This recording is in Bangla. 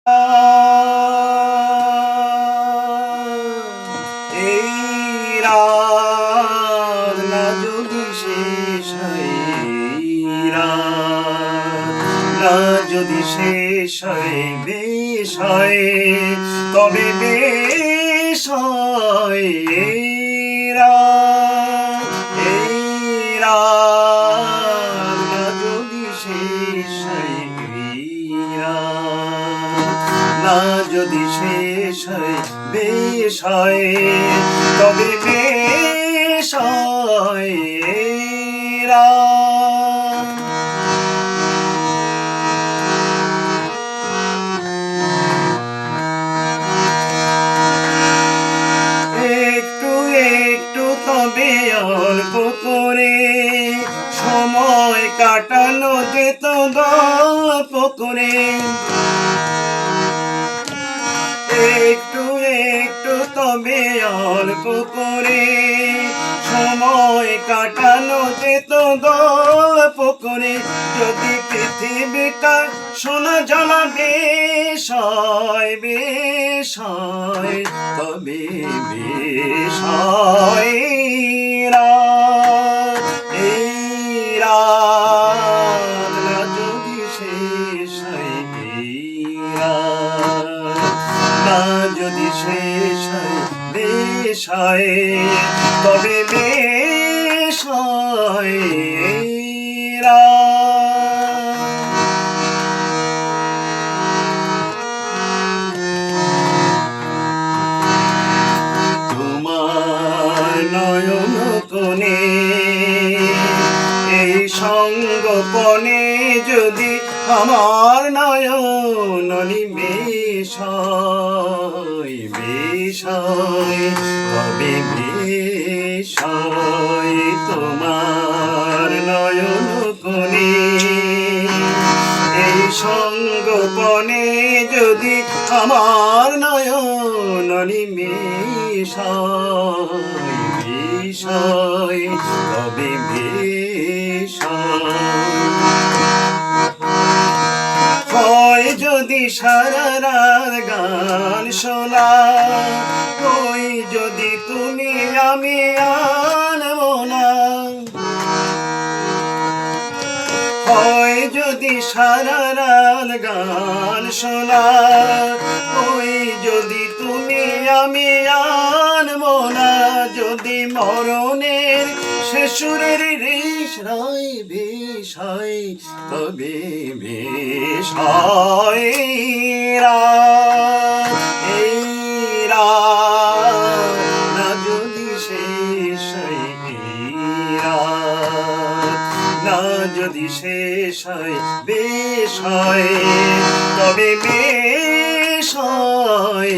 এই রাত না যদি শেষ হয়, না যদি শেষ হয়, বেশ হয়, তবে বেশ হয়। এই রাত না যদি শেষ হয়, না যদি শেষ হয়, বেশ হয়, তবে বেশ হয়। একটু একটু তবে অল্প করে সময় কাটানো যেত গল্প করে। একটু একটু তবে অল্প করে সময় কাটানো যেত গল্প করে। যদি পৃথিবীটা সোনা জ্বালা বেশ হয়, বেশ হয়, তবে বেশ হয়। এই রাত না যদি শেষ হয়, না যদি শেষ হয়, বেশ হয়, তবে বেশ হয়। তোমার নয়ন কোণে এই সঙ্গপনে যদি আমার নয়ন নিমেষ হয়, বেশ হয়, তবে বেশ হয়। তোমার নয়ন কোণে এই সঙ্গপনে যদি আমার নয়ন নিমেষ হয়, বেশ হয়, তবে বেশ হয়। যদি সারা রাত গান শোনা, ওই যদি তুমি আমি আনবো না। হয় যদি সারা রাত গান শোনা, ওই যদি তুমি আমি আনবো না। যদি মরণের শেষুরের রেশ রায় বেশ হয়, তবে বেশ হয়। এই রাত না যদি শেষ হয়, না যদি শেষ হয়, বেশ হয়, তবে বেশ হয়।